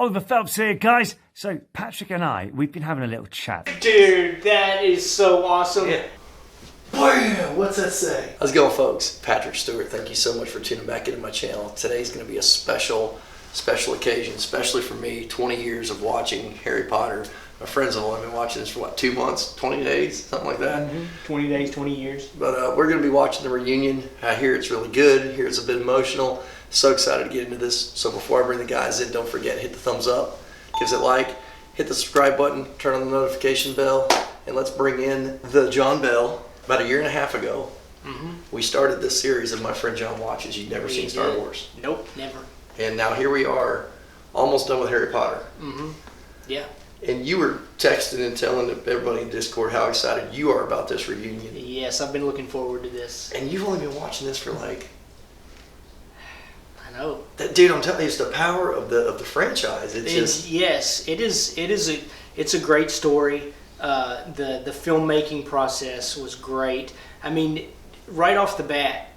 Oliver Phelps here, guys. So Patrick and I, we've been having a little chat. Dude, that is so awesome. Yeah. Bam! What's that say? How's it going, folks? Patrick Stewart. Thank you so much for tuning back into my channel. Today's going to be a special occasion, especially for me. 20 years of watching Harry Potter. My friends have only been watching this for what, 2 months, 20 days, something like that. 20 days, 20 years. But we're going to be watching the reunion. I hear it's really good. I hear it's a bit emotional. So excited to get into this. So before I bring the guys in, don't forget, hit the thumbs up, give us a like, hit the subscribe button, turn on the notification bell, and let's bring in the John Bell. About a year and a half ago, we started this series of My Friend John Watches. You've never seen Star Wars. Nope, never. And now here we are, almost done with Harry Potter. Yeah. And you were texting and telling everybody in Discord how excited you are about this reunion. Yes, I've been looking forward to this. And you've only been watching this for like... I know. Dude, I'm telling you, it's the power of the franchise. Yes, it is. It's a great story. The filmmaking process was great. I mean, right off the bat,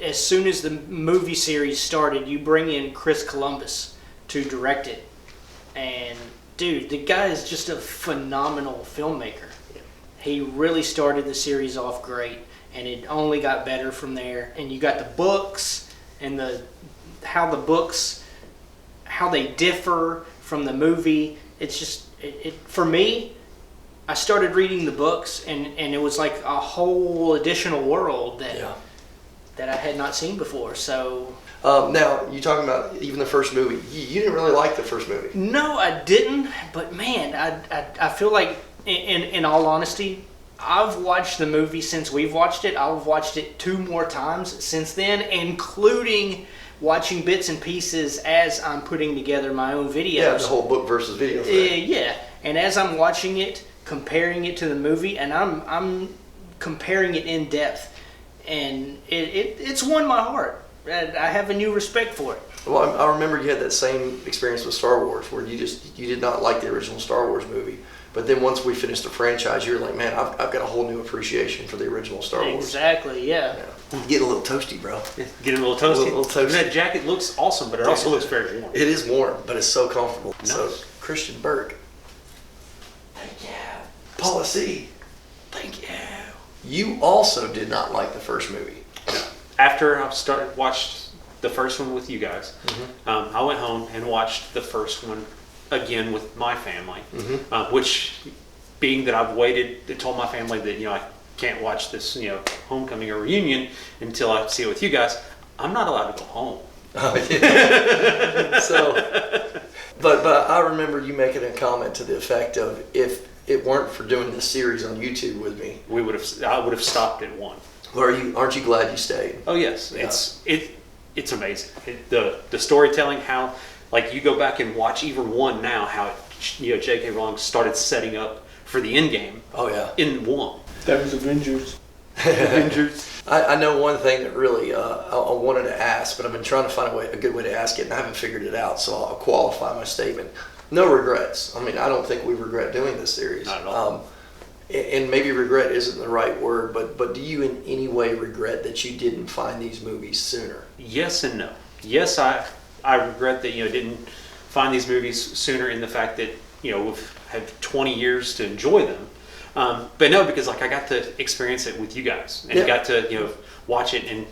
as soon as the movie series started, you bring in Chris Columbus to direct it, and dude, the guy is just a phenomenal filmmaker. He really started the series off great, and it only got better from there. And you got the books and how they differ from the movie. It's just for me. I started reading the books, and it was like a whole additional world that I had not seen before. So now, you talking about even the first movie. You didn't really like the first movie. No, I didn't. But man, I feel like, in all honesty, I've watched the movie since we've watched it. I've watched it 2 more times since then, including watching bits and pieces as I'm putting together my own videos. Yeah, the whole book versus video thing. Yeah, and as I'm watching it, comparing it to the movie, and I'm comparing it in depth, and it's won my heart. I have a new respect for it. Well, I remember you had that same experience with Star Wars, where you did not like the original Star Wars movie, but then once we finished the franchise, you were like, man, I've got a whole new appreciation for the original Star Wars. Exactly, yeah. Getting a little toasty, bro. Getting a little toasty. A little toasty. That jacket looks awesome, but it also looks very warm. It is warm, but it's so comfortable. Nice. So, Christian Burke. Thank you. Paula C. Thank you. You also did not like the first movie. After I watched the first one with you guys, I went home and watched the first one again with my family, which, being that I've waited and told my family that I can't watch this homecoming or reunion until I see it with you guys, I'm not allowed to go home. Oh, yeah. But I remember you making a comment to the effect of, if it weren't for doing this series on YouTube with me, I would have stopped at 1. Well, aren't you glad you stayed? Oh yes, Yeah. it's amazing. The storytelling, how like you go back and watch even 1 now, how J.K. Rowling started setting up for the end game. Oh yeah, in 1. That was Avengers. I know one thing that really I wanted to ask, but I've been trying to find a good way to ask it, and I haven't figured it out. So I'll qualify my statement. No regrets. I mean, I don't think we regret doing this series. Not at all. And maybe regret isn't the right word, but do you in any way regret that you didn't find these movies sooner? Yes and no. Yes, I regret that didn't find these movies sooner, in the fact that we've had 20 years to enjoy them. But no, because I got to experience it with you guys, and got to watch it and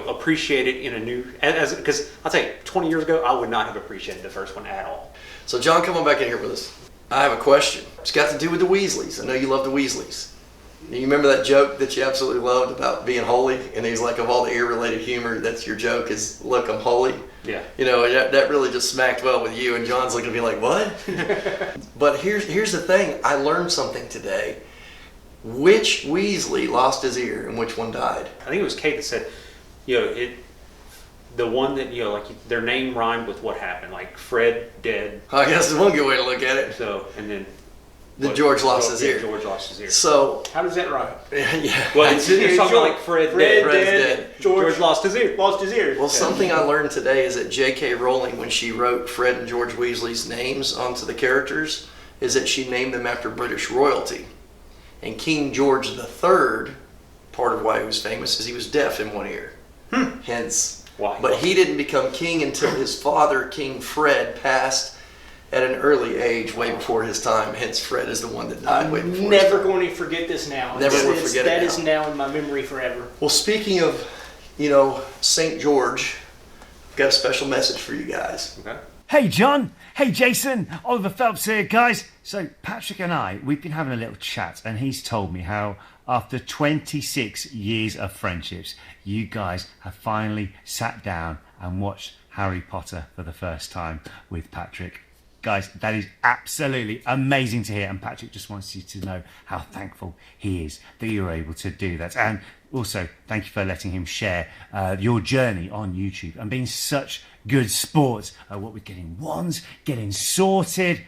appreciate it in a new, because I'll tell you, 20 years ago I would not have appreciated the first one at all. So John, come on back in here with us. I have a question. It's got to do with the Weasleys. I know you love the Weasleys. You remember that joke that you absolutely loved about being holy? And he's like, of all the air-related humor, that's your joke is, look, I'm holy. Yeah. That really just smacked well with you. And John's looking at me like, what? But here's the thing. I learned something today. Which Weasley lost his ear and which one died? I think it was Kate that said, the one that their name rhymed with what happened, like Fred dead. I guess that's one good way to look at it. So, and then George lost his ear. George lost his ear. So how does that rhyme? Yeah. Well, it's talking about like Fred dead. Fred's dead. George lost his ear. Lost his ear. Well, something I learned today is that J.K. Rowling, when she wrote Fred and George Weasley's names onto the characters, is that she named them after British royalty. And King George III, part of why he was famous, is he was deaf in one ear. Hence. Why? But he didn't become king until his father, King Fred, passed at an early age, way before his time. Hence, Fred is the one that died way before Never his time. going to forget this now. Never will forget it That now. is now in my memory forever. Well, speaking of, St. George, I've got a special message for you guys. Okay. Hey John, hey Jason, Oliver Phelps here, guys. So Patrick and I, we've been having a little chat, and he's told me how after 26 years of friendships, you guys have finally sat down and watched Harry Potter for the first time with Patrick. Guys, that is absolutely amazing to hear, and Patrick just wants you to know how thankful he is that you were able to do that. And also, thank you for letting him share your journey on YouTube and being such good sports at what we're getting wands, getting sorted.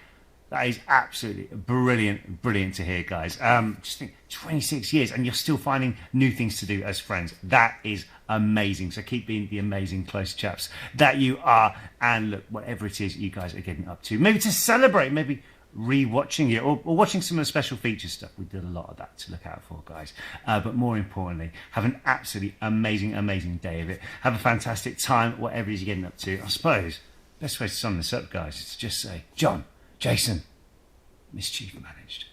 That is absolutely brilliant to hear, guys. Just think, 26 years and you're still finding new things to do as friends. That is amazing. So keep being the amazing close chaps that you are. And look, whatever it is you guys are getting up to, maybe to celebrate, maybe re-watching it or watching some of the special feature stuff. We did a lot of that to look out for, guys. But more importantly, have an absolutely amazing day of it. Have a fantastic time, whatever it is you're getting up to. I suppose best way to sum this up, guys, is to just say, John, Jason, mischief managed.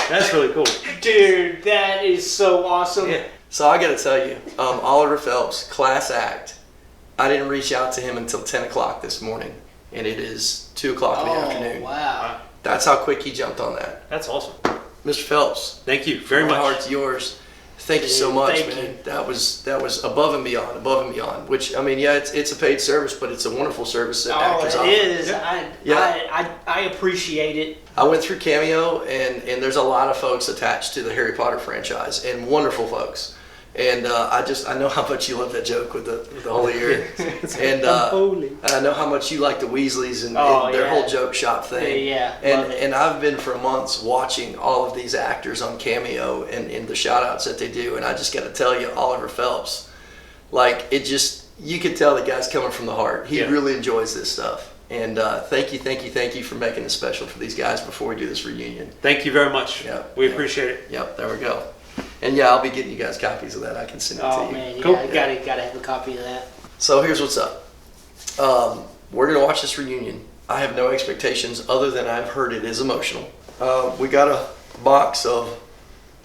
That's really cool. Dude, that is so awesome. Yeah. So I got to tell you, Oliver Phelps, class act. I didn't reach out to him until 10 o'clock this morning, and it is 2 o'clock in the afternoon. Wow. That's how quick he jumped on that. That's awesome. Mr. Phelps, Thank you very my much. heart's yours. Thank you so much, Thank man. you. That was above and beyond. Which, I mean, yeah, it's a paid service, but it's a wonderful service that actors It offer. is. Yeah. I appreciate it. I went through Cameo, and there's a lot of folks attached to the Harry Potter franchise, and wonderful folks. And I know how much you love that joke with the holy ear, and I know how much you like the Weasleys and their whole joke shop thing. Yeah, and I've been for months watching all of these actors on Cameo and the shout outs that they do, and I just got to tell you, Oliver Phelps, like you could tell the guy's coming from the heart. He really enjoys this stuff. And thank you for making it special for these guys before we do this reunion. Thank you very much. Yep. We appreciate it. Yep, there we go. And yeah, I'll be getting you guys copies of that. I can send it to you. Oh man, Cool. yeah, gotta have a copy of that. So here's what's up. We're gonna watch this reunion. I have no expectations other than I've heard it is emotional. We got a box of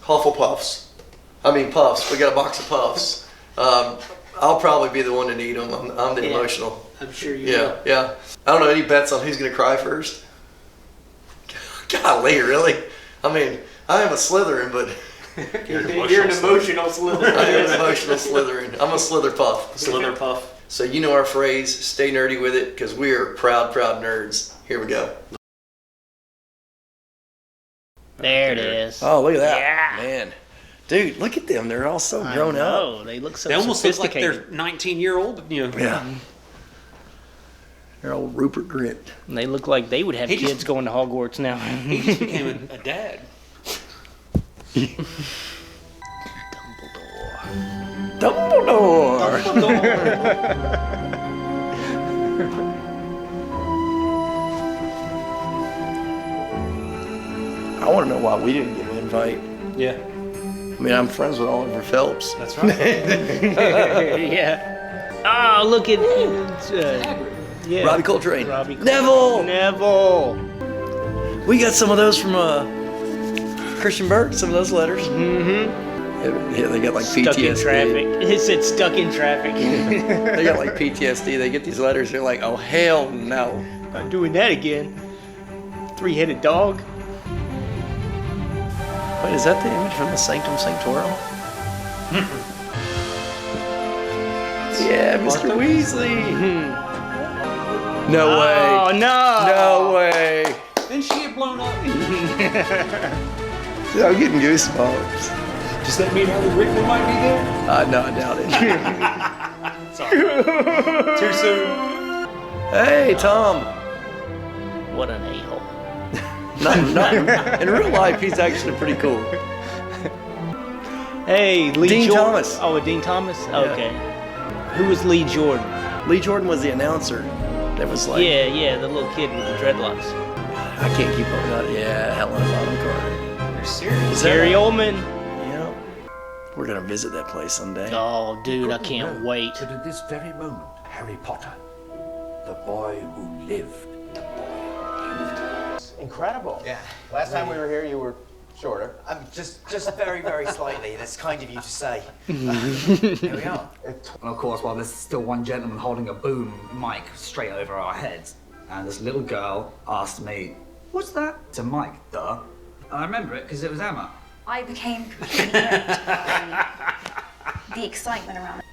Puffs. We got a box of Puffs. I'll probably be the one to need them. I'm the emotional. I'm sure you will. Yeah. I don't know any bets on who's gonna cry first. Golly, really? I mean, I am a Slytherin, but You're an emotional Slytherin. I am an emotional Slytherin. I'm a Slither Puff. Slither Puff. So you know our phrase, stay nerdy with it, because we are proud nerds. Here we go. There it is. Oh, look at that. Yeah. Man. Dude, look at them. They're all so grown up. Oh, they look so They almost look like sophisticated. they're 19-year-old. Yeah. They're old Rupert Grint. They look like they would have He kids just- going to Hogwarts now. He just became a dad. Dumbledore. I want to know why we didn't get an invite. Yeah, I mean, I'm friends with Oliver Phelps. that's right. Yeah. Oh, look at yeah. Robbie Coltrane. Robbie Neville. Neville. We got some of those from Christian Burke, some of those letters. Mm-hmm. Yeah, they got like Stuck in PTSD. traffic. It said stuck in traffic. They got like PTSD. They get these letters. They're like, oh, hell no. Not doing that again. Three-headed dog. Wait, is that the image from the Sanctum Sanctorum? Yeah, Mr. Weasley. No way. Oh no! No way. Then she get blown up. Dude, I'm getting goosebumps. Does that mean Alan Rickman might be there? No, I doubt it. Sorry. Too soon. Hey, Tom. What an a-hole. Not, in real life, he's actually pretty cool. Hey, Lee Dean Jordan. Thomas. Oh, Dean Thomas? Okay. Who was Lee Jordan? Lee Jordan was the announcer. That was like, Yeah, the little kid with the dreadlocks. I can't keep up with that. Yeah, Helena Bonham Carter. You're serious? Terry Oldman. Yeah. We're going to visit that place someday. Oh, dude, I can't wait. But at this very moment, Harry Potter, the boy who lived, Incredible. Yeah. Last time we were here, you were shorter. Just very, very slightly. That's kind of you to say. Here we are. And of course, while there's still one gentleman holding a boom mic straight over our heads, and this little girl asked me, "What's that?" To Mike, duh. And I remember it because it was Emma. I became completely hooked by the excitement around it.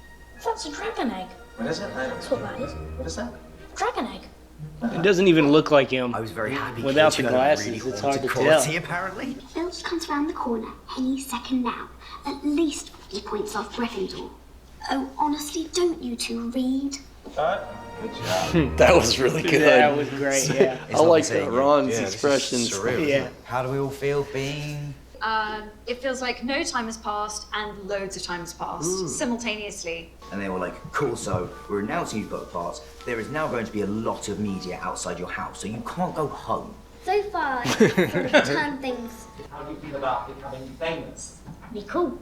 That's a dragon egg. What is it? That's what that is. What is that? Dragon egg. It doesn't even look like him. I was very happy. Without to the go glasses, really it's hard to quality, tell. Apparently. Filch comes round the corner any second now. At least 50 points off Gryffindor. Oh, honestly, don't you two read? That was really good. That was great, yeah. I like Ron's expressions. Yeah. How do we all feel being? It feels like no time has passed and loads of time has passed simultaneously. And they were like, "Cool, so we're announcing you've got the pass. There is now going to be a lot of media outside your house, so you can't go home." So far, I've turned things. How do you feel about becoming famous? Be cool.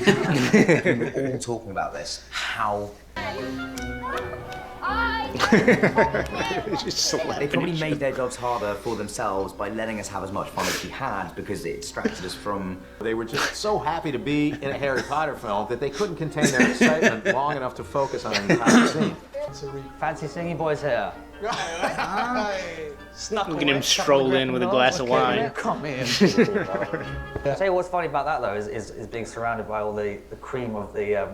We were all talking about this. How? They probably made their jobs harder for themselves by letting us have as much fun as we had because it distracted us from. They were just so happy to be in a Harry Potter film that they couldn't contain their excitement long enough to focus on an entire scene. Fancy seeing you boys here. Look at him stroll in with a glass of wine. Come in. I'll tell you what's funny about that though is being surrounded by all the cream of the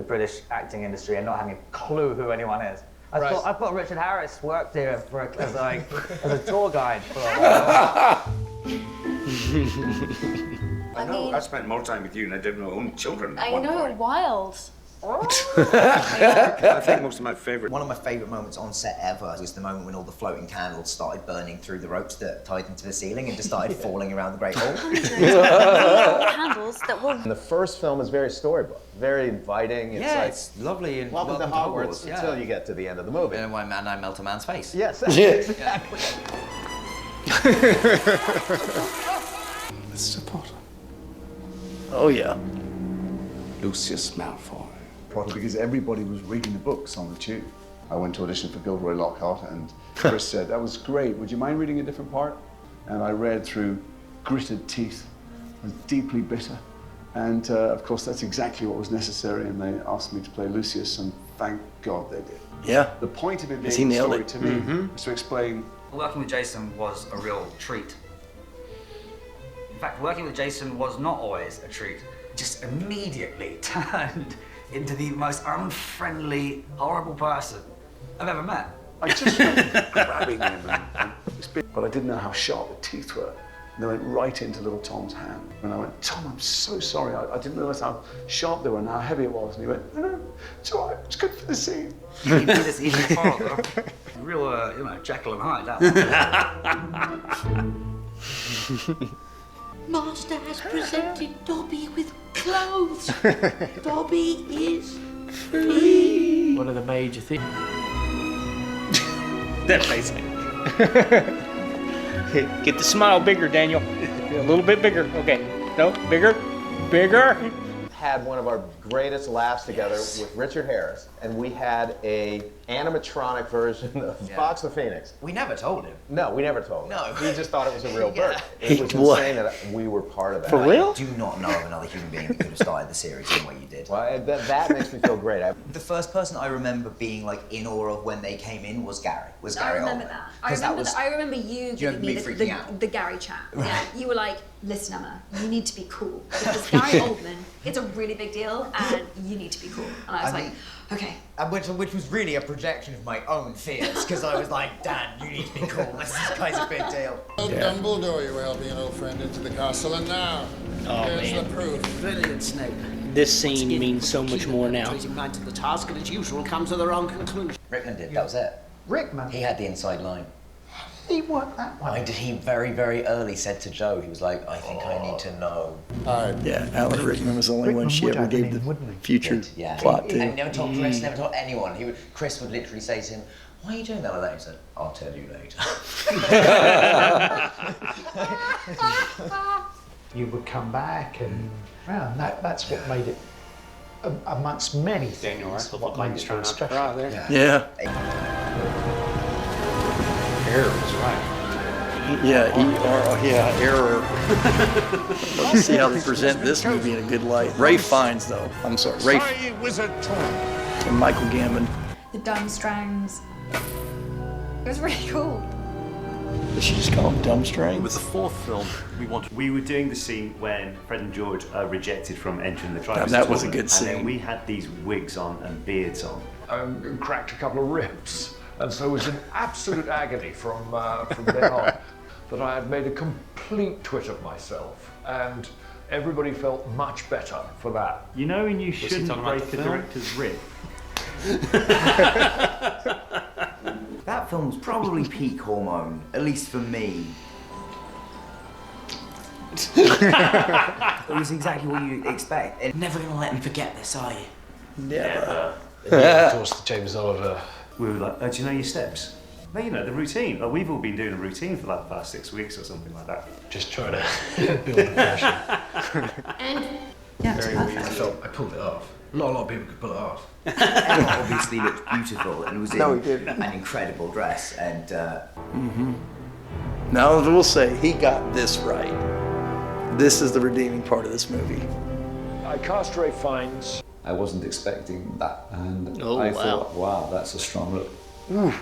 British acting industry and not having a clue who anyone is. I thought Richard Harris worked here as a tour guide for a while. I know. I spent more time with you than I did with my own children. I know, wild. I think most of my favorite. One of my favorite moments on set ever was the moment when all the floating candles started burning through the ropes that tied them to the ceiling and just started falling around the Great Hall. Candles that were. The first film is very storybook, very inviting. It's Yeah, like, it's lovely and welcome to Hogwarts yeah. until you get to the end of the movie. And when I melt a man's face. Yes, exactly. Mr. Potter. Oh yeah. Lucius Malfoy. Probably because everybody was reading the books on the tube. I went to audition for Gilderoy Lockhart and Chris said, "That was great, would you mind reading a different part?" And I read through gritted teeth, I was deeply bitter. And of course that's exactly what was necessary and they asked me to play Lucius and thank God they did. Yeah. The point of it He being a nailed story it. to me was to explain. Working with Jason was a real treat. In fact, working with Jason was not always a treat. Just immediately turned into the most unfriendly, horrible person I've ever met. I just kept grabbing him, but I didn't know how sharp the teeth were. And they went right into little Tom's hand. And I went, "Tom, I'm so sorry. I didn't realize how sharp they were and how heavy it was." And he went, "No, it's all right. It's good for the scene." He'd be this evil father. Real, Jekyll and Hyde, that one. Master has presented Dobby with clothes. Dobby is free. What are the major things? That face. Get the smile bigger, Daniel. A little bit bigger. Okay. No, bigger. Bigger. Had one of our greatest laughs together with Richard Harris, and we had a animatronic version of Fox the Phoenix. We never told him. No, we never told him. No. He just thought it was a real bird. Yeah. It was insane that we were part of that. For real? I do not know of another human being that could have started the series in the way you did. Well, that makes me feel great. The first person I remember being like in awe of when they came in was Gary. I remember Oldman. that. 'Cause I remember you giving me remember me freaking out? the Gary chat. Yeah, you were like, "Listen, Emma, you need to be cool because Gary Oldman, it's a really big deal, and you need to be cool." And I was like, "Okay." Which was really a projection of my own fears, because I was like, "Dan, you need to be cool. This guy's a big deal." Dumbledore, you will be an old friend into the castle, and now here's the proof. Brilliant, Snape. This scene means so much more now. Treating right to the task, and as usual, come to the wrong conclusion. Rickman did. That was it. Rickman? He had the inside line. He worked that one. He very, very early said to Joe, he was like, "I think I need to know." Yeah, Alan Rickman was the only one she ever gave the future plot to. And never told Chris, never told anyone. Chris would literally say to him, "Why are you doing that with that?" He said, "I'll tell you later." You would come back and, well, that's what made it, amongst many things, Daniel Radcliffe what looked like made he's it trying very not to special. cry there. Yeah. Hair was right. Yeah, error. Let's see how they present this movie in a good light. Ray Fiennes, though. I'm sorry, Ray. And Michael Gambon. The dumb strangs. It was really cool. Did she just call him dumb strangs? With the fourth film, we were doing the scene when Fred and George are rejected from entering the Triwizard That was a Tournament, good scene. And then we had these wigs on and beards on. Cracked a couple of ribs, and so it was in absolute agony from then on that I had made a complete twit of myself, and everybody felt much better for that. You know, and you shouldn't break the director's rib. That film's probably peak hormone, at least for me. It was exactly what you'd expect. And never gonna let me forget this, are you? Never. Yeah, of course, the James Oliver. We were like, do you know your steps? No, you know, the routine. Like, we've all been doing a routine for like the past 6 weeks or something like that. Just trying to build a version. And yeah, it's perfect. I pulled it off. A lot of people could pull it off. Emma obviously looked beautiful and was in No, he didn't. an incredible dress, and Now, I will say, he got this right. This is the redeeming part of this movie. I cast Ray Fiennes. I wasn't expecting that, and Oh, I wow. thought, wow, that's a strong look.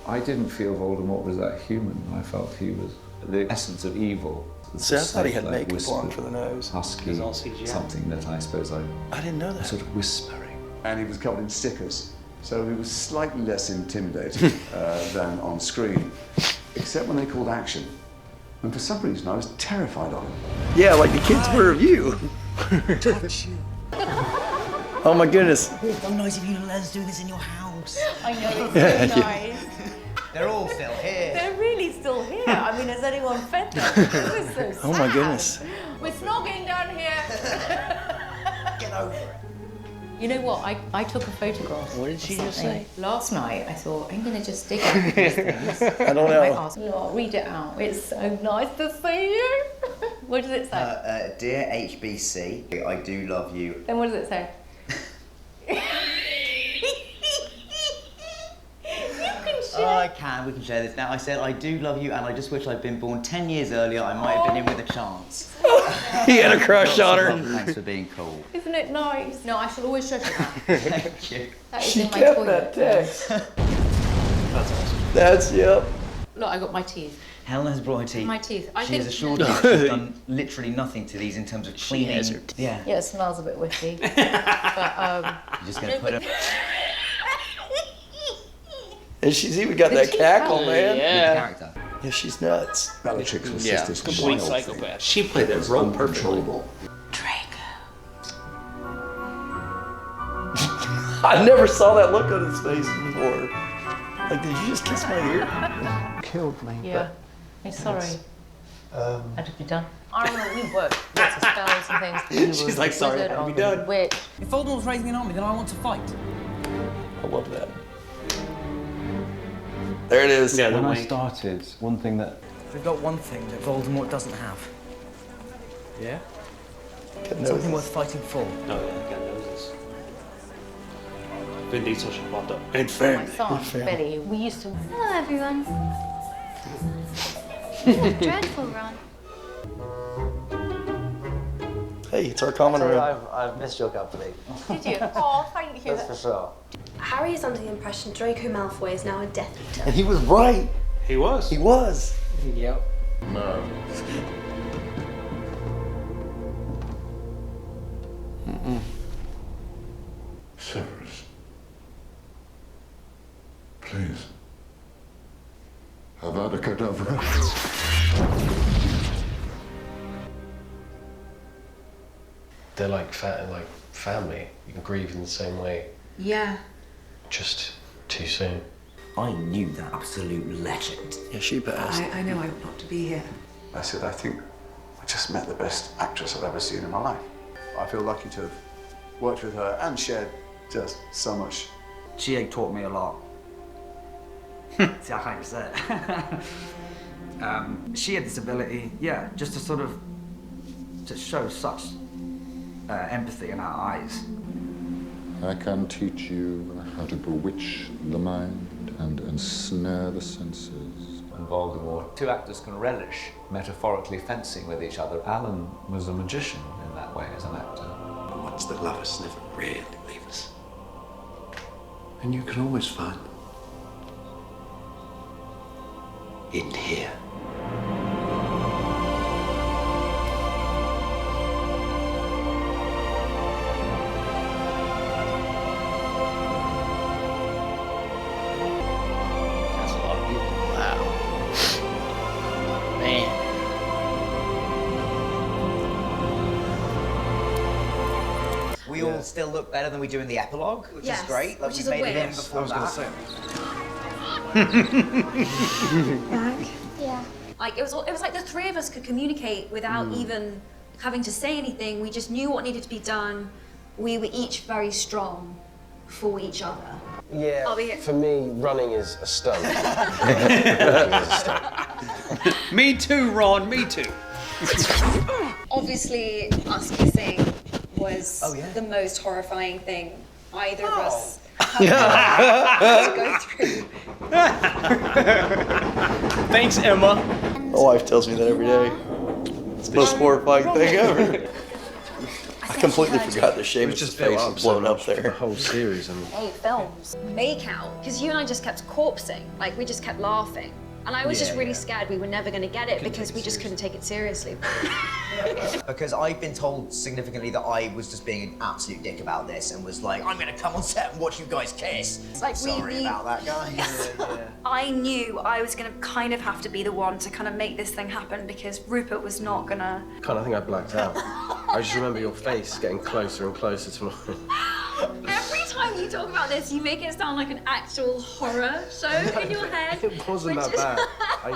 I didn't feel Voldemort was that human. I felt he was the essence of evil. See, I thought he had Like makeup whispered, on for the nose. Husky, It was all CGI. something that I suppose I didn't know that. Sort of whispering. And he was covered in stickers, so he was slightly less intimidating than on screen, except when they called action. And for some reason, I was terrified of him. Yeah, like the kids were of you. Oh my goodness. so nice of you to let us do this in your house. I know, it's Yeah, so yeah. nice. They're all still here. They're really still here. I mean, has anyone fed them? This is so sad. Oh my goodness. We're snogging down here. Get over it. You know what? I took a photograph. What did she just say? Last night, I thought, I'm going to just dig out these things. I don't know. I asked, "Look, read it out. It's so nice to see you. What does it say? Dear HBC, I do love you. Then what does it say? I can, we can share this now. I said, I do love you, and I just wish I'd been born 10 years earlier. I might have been in with a chance. He had a crush on her. Thanks for being cool. Isn't it nice? No, I shall always treasure that. Thank you. That is She in my kept toilet. that text. That's awesome. That's, yep. Look, I got my teeth. Helen has brought her teeth. My teeth. I She think has assured me that she's done literally nothing to these in terms of cleaning. has her teeth. Yeah. Yeah, it smells a bit whiffy. But You're just gonna put them. And she's even got that cackle, man. Yeah. Character. Yeah, she's nuts. Bellatrix was Yeah, just this complete wild psychopath. She played that role perfectly. I never saw that look on his face before. Like, did you just kiss my ear? Killed me. yeah, I'm sorry. But, Had to be done. I remember we worked lots of spells and things. You She's were like, the sorry, wizard had to or be the done. Witch. If Voldemort's raising an army, then I want to fight. I love that. There it is. Yeah, the When I wink. started, one thing that We've got one thing that Voldemort doesn't have. Yeah? Something worth fighting for. Oh, yeah, God knows this. Vin Diesel should have popped up. And My family. son, Billy, we used to. Hello, everyone. Dreadful run. Hey, it's our common room. I've missed your company. Did you? Oh, thank you. That's for sure. Harry is under the impression Draco Malfoy is now a Death Eater. And he was right. He was. He was. Yep. No. Severus. Please. Avada Kedavra. They're like family. You can grieve in the same way. Yeah. Just too soon. I knew that absolute legend. Yeah, she passed. I know I ought not to be here. I said, I think I just met the best actress I've ever seen in my life. I feel lucky to have worked with her and shared just so much. She taught me a lot. See, I can't even say it. She had this ability, yeah, just to sort of to show such empathy in her eyes. I can teach you how to bewitch the mind and ensnare the senses and Voldemort. Two actors can relish metaphorically fencing with each other. Alan was a magician in that way as an actor. The ones that love us never really leave us. And you can always find them in here. We all still look better than we do in the epilogue, which is great. Like, which we is a made it in win. before I was gonna that. say. Yeah. Like it was like the three of us could communicate without even having to say anything. We just knew what needed to be done. We were each very strong for each other. Yeah, I'll be here. for me, running is a stunt. Me too, Ron, me too. Obviously, us kissing was the most horrifying thing either of us had to go through. Thanks, Emma. My wife tells me that every day. It's the most horrifying thing ever. I completely forgot that Seamus' face was blown up there. The whole series. Hey, films. Make out. Because you and I just kept corpsing. Like, we just kept laughing. And I was just really scared we were never going to get it because we just couldn't take it seriously. Because I've been told significantly that I was just being an absolute dick about this and was like, I'm going to come on set and watch you guys kiss. Like, Sorry about that, guys. I knew I was going to kind of have to be the one to kind of make this thing happen because Rupert was not going to... I think I blacked out. I just remember your face getting closer and closer to mine. Every time you talk about this, you make it sound like an actual horror show in your head. It wasn't that bad. I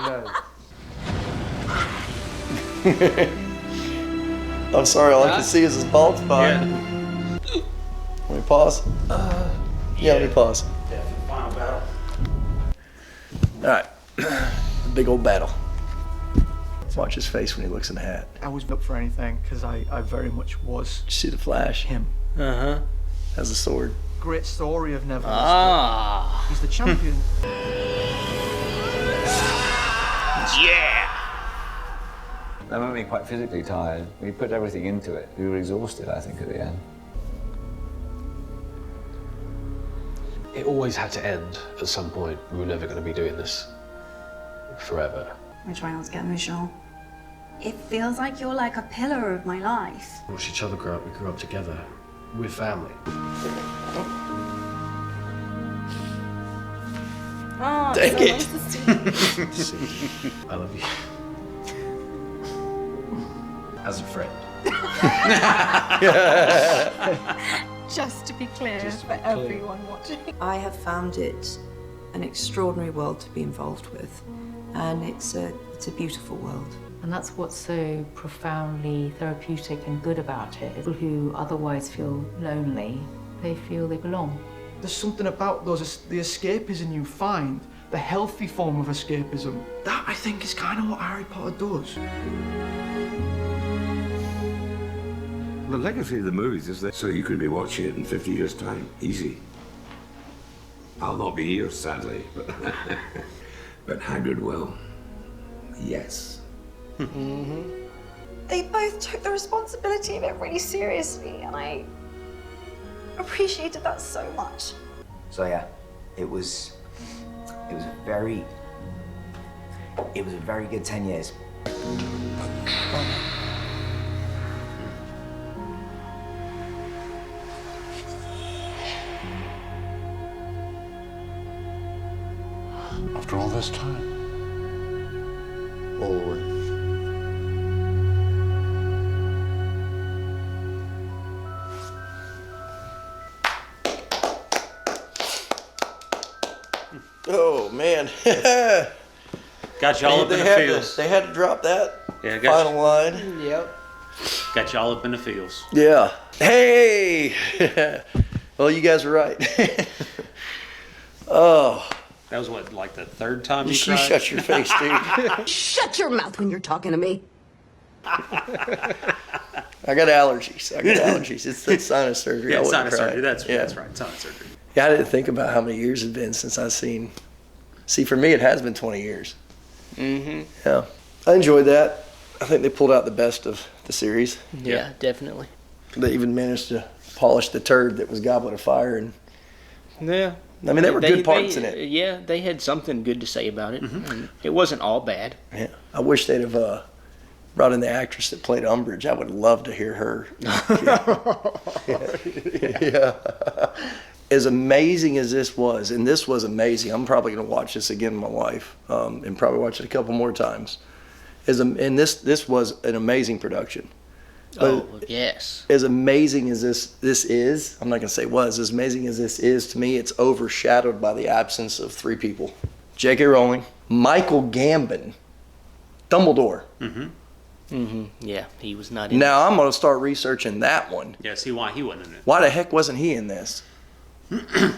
know. I'm sorry, all I can see is his bald spot. Let me pause. Let me pause. Yeah, final battle. Alright. Big old battle. Let's watch his face when he looks in the hat. I wasn't up for anything because I very much was. Did you see the flash? Him. Uh-huh. Has a sword. Great story of Neville. Ah. He's the champion. Yeah! That made me quite physically tired. We put everything into it. We were exhausted, I think, at the end. It always had to end at some point. We were never going to be doing this forever. We're trying not to get emotional. It feels like you're like a pillar of my life. We watched each other grow up. We grew up together. We're family. Oh, Dang so it. nice to see you. I love you. As a friend. Just to be clear for everyone watching. I have found it an extraordinary world to be involved with, and it's a beautiful world. And that's what's so profoundly therapeutic and good about it. People who otherwise feel lonely, they feel they belong. There's something about the escapism you find, the healthy form of escapism. That, I think, is kind of what Harry Potter does. The legacy of the movies is that so you could be watching it in 50 years' time. Easy. I'll not be here, sadly, but Hagrid will. Yes. They both took the responsibility of it really seriously, and I appreciated that so much. So yeah, it was a very good 10 years. After all this time. Lord. Oh man. Got y'all up in the feels. They had to drop that Yeah, final line. Yep. Got y'all up in the feels. Yeah. Hey. Well, you guys were right. Oh. That was what, like the third time you You cried? shut your face, dude. Shut your mouth when you're talking to me. I got allergies. It's the sinus surgery. Yeah, I wouldn't sinus cry. surgery. That's right. Sinus surgery. Yeah, I didn't think about how many years it's been since I've seen. See, for me, it has been 20 years. Mm-hmm. Yeah, I enjoyed that. I think they pulled out the best of the series. Yeah, definitely. They even managed to polish the turd that was Goblet of Fire, and yeah, I mean, there were good parts in it. Yeah, they had something good to say about it. And it wasn't all bad. Yeah, I wish they'd have brought in the actress that played Umbridge. I would love to hear her. Yeah. As amazing as this was, and this was amazing. I'm probably going to watch this again with my wife, and probably watch it a couple more times. And this was an amazing production. Oh, yes. As amazing as this is, I'm not going to say was, as amazing as this is, to me, it's overshadowed by the absence of three people. J.K. Rowling, Michael Gambon, Dumbledore. Yeah, he was not in Now, I'm going to start researching that one. Yeah, see why he wasn't in it. Why the heck wasn't he in this?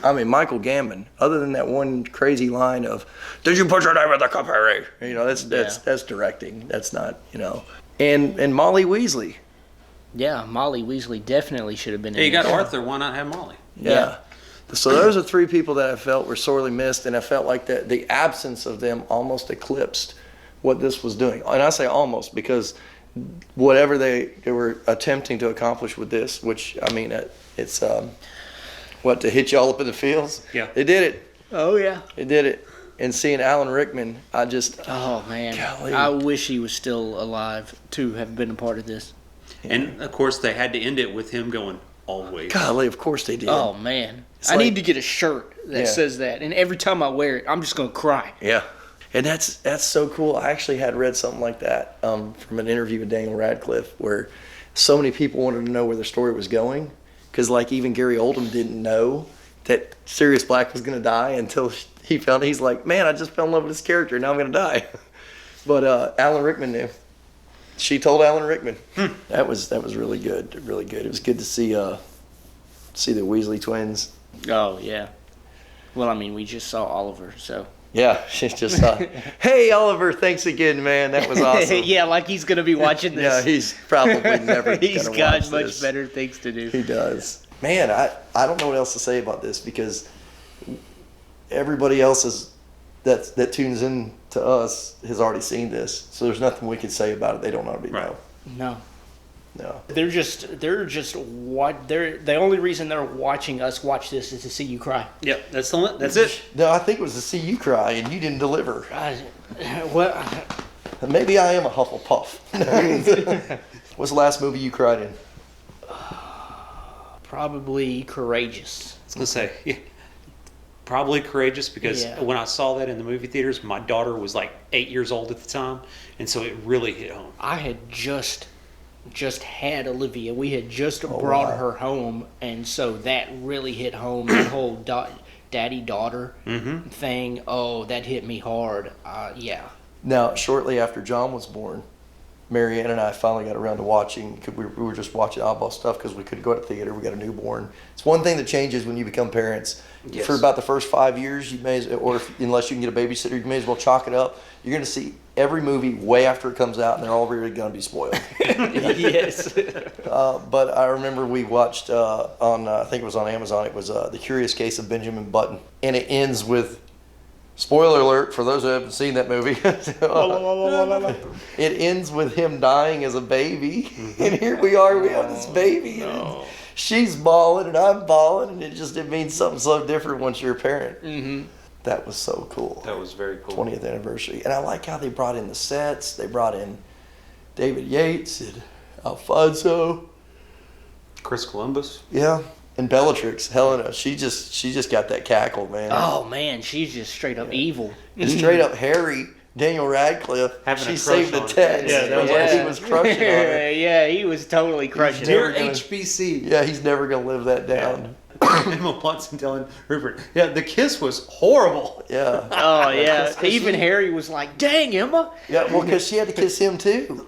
I mean, Michael Gambon, other than that one crazy line of, "Did you put your name in the cup, Harry?" You know, that's directing. That's not, you know. And Molly Weasley. Yeah, Molly Weasley definitely should have been in Yeah, you got this. Arthur. Why not have Molly? Yeah. So those are three people that I felt were sorely missed, and I felt like that the absence of them almost eclipsed what this was doing. And I say almost because whatever they were attempting to accomplish with this, which, I mean, it's, to hit you all up in the fields? Yeah. They did it. Oh, yeah. They did it. And seeing Alan Rickman, I just... Oh, man. Golly. I wish he was still alive to have been a part of this. And, of course, they had to end it with him going, always. Golly, of course they did. Oh, man. It's I like- need to get a shirt that says that. And every time I wear it, I'm just going to cry. Yeah. And that's so cool. I actually had read something like that from an interview with Daniel Radcliffe, where so many people wanted to know where the story was going. Because, like, even Gary Oldman didn't know that Sirius Black was going to die until he found it. He's like, man, I just fell in love with this character. Now I'm going to die. But Alan Rickman knew. She told Alan Rickman. That was really good. Really good. It was good to see the Weasley twins. Oh, yeah. Well, I mean, we just saw Oliver, so... Yeah, she's just hey, Oliver, thanks again, man. That was awesome. Yeah, like he's going to be watching this. Yeah, he's probably never He's gonna got watch much this. better things to do. He does. Man, I don't know what else to say about this because everybody else that tunes in to us has already seen this. So there's nothing we can say about it. They don't already know. No. No. They're just what the only reason they're watching us watch this is to see you cry. Yep, that's it. No, I think it was to see you cry and you didn't deliver. Well, maybe I am a Hufflepuff. What's the last movie you cried in? Probably Courageous. I was going to say, yeah, probably Courageous because when I saw that in the movie theaters, my daughter was like 8 years old at the time, and so it really hit home. I had just had Olivia. We had just brought her home, and so that really hit home. The whole daddy-daughter thing. Oh, that hit me hard. Yeah. Now, shortly after John was born, Marianne and I finally got around to watching. We were just watching oddball stuff because we couldn't go to the theater. We got a newborn. It's one thing that changes when you become parents. Yes. For about the first 5 years, you may, unless you can get a babysitter, you may as well chalk it up. You're going to see every movie way after it comes out, and they're already going to be spoiled. Yes. But I remember we watched on, I think it was on Amazon, it was The Curious Case of Benjamin Button. And it ends with, spoiler alert for those who haven't seen that movie, it ends with him dying as a baby. And here we are, we have this baby. And she's bawling and I'm bawling, and it means something so different once you're a parent. Mm-hmm. That was so cool. That was very cool. 20th anniversary. And I like how they brought in the sets. They brought in David Yates and Alfonso. Chris Columbus. Yeah. And Bellatrix, Helena, she just got that cackle, man. Oh man, she's just straight up evil. And straight up Harry, Daniel Radcliffe, she saved the text. Yeah, he was crushing on her. Yeah, he was totally crushing Dear her. HBC. Yeah, he's never gonna live that down. Emma Watson telling Rupert, yeah, the kiss was horrible. Yeah. Oh yeah. Even Harry was like, "Dang, Emma." Yeah, well, because she had to kiss him too.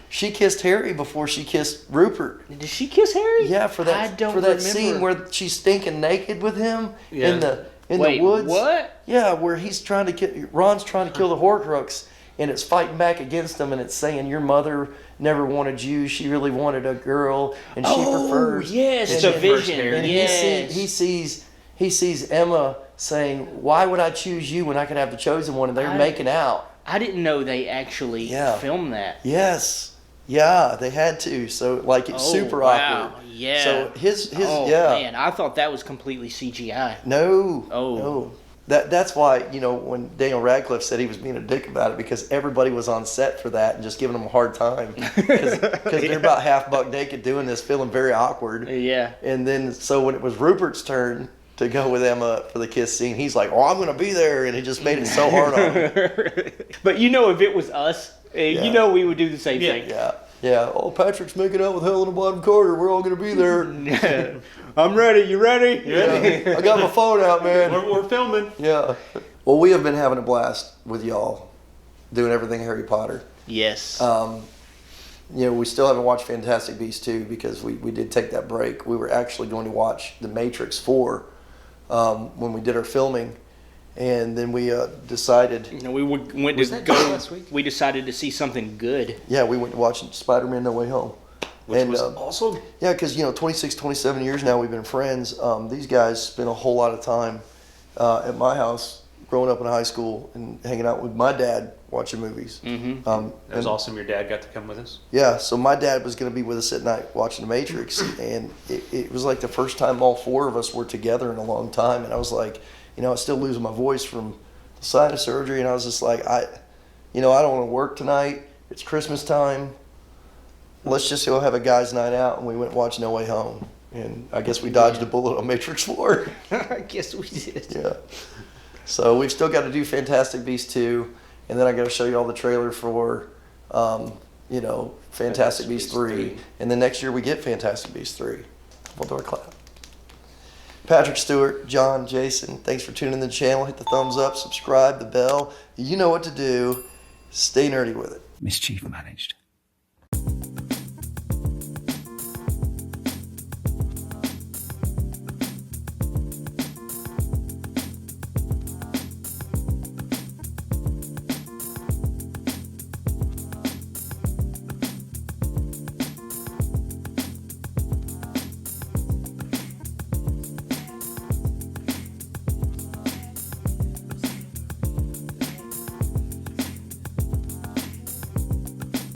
She kissed Harry before she kissed Rupert. Did she kiss Harry? Yeah, for that scene where she's stinking naked with him in the woods. What? Yeah, where Ron's trying to kill the Horcrux, and it's fighting back against him, and it's saying your mother never wanted you. She really wanted a girl, and she prefers. Yes, and the vision. And yes. he sees Emma saying, "Why would I choose you when I could have the chosen one?" And they're making out. I didn't know they actually filmed that. Yes. Yeah, they had to. So like it's super awkward. Yeah. So his man, I thought that was completely CGI. No. That's why, when Daniel Radcliffe said he was being a dick about it, because everybody was on set for that and just giving them a hard time. Because they're about half buck naked doing this, feeling very awkward. Yeah. And then, so when it was Rupert's turn to go with Emma for the kiss scene, he's like, I'm going to be there. And he just made it so hard on him. But if it was us, we would do the same thing. Yeah. Oh, Patrick's making out with Helena Bonham Carter. We're all going to be there. I'm ready. You ready? Yeah. I got my phone out, man. We're filming. Yeah. Well, we have been having a blast with y'all doing everything Harry Potter. Yes. We still haven't watched Fantastic Beasts 2 because we did take that break. We were actually going to watch The Matrix 4 when we did our filming. And then we decided... we went to go last week? We decided to see something good. Yeah, we went to watch Spider-Man No Way Home. Which was awesome. Yeah, because, 26, 27 years now we've been friends. These guys spent a whole lot of time at my house growing up in high school and hanging out with my dad watching movies. Mm-hmm. It was awesome your dad got to come with us. Yeah, so my dad was going to be with us at night watching The Matrix. And it was like the first time all four of us were together in a long time. And I was like... I was still losing my voice from the sinus surgery, and I was just like, I don't want to work tonight. It's Christmas time. Let's just go have a guys' night out, and we went and watched No Way Home. And I guess we dodged a bullet on Matrix 4. I guess we did. Yeah. So we've still got to do Fantastic Beasts 2, and then I got to show you all the trailer for, Fantastic Beasts 3. And then next year we get Fantastic Beasts 3. We'll do our clap. Patrick Stewart, John, Jason, thanks for tuning in to the channel. Hit the thumbs up, subscribe, the bell. You know what to do. Stay nerdy with it. Mischief managed.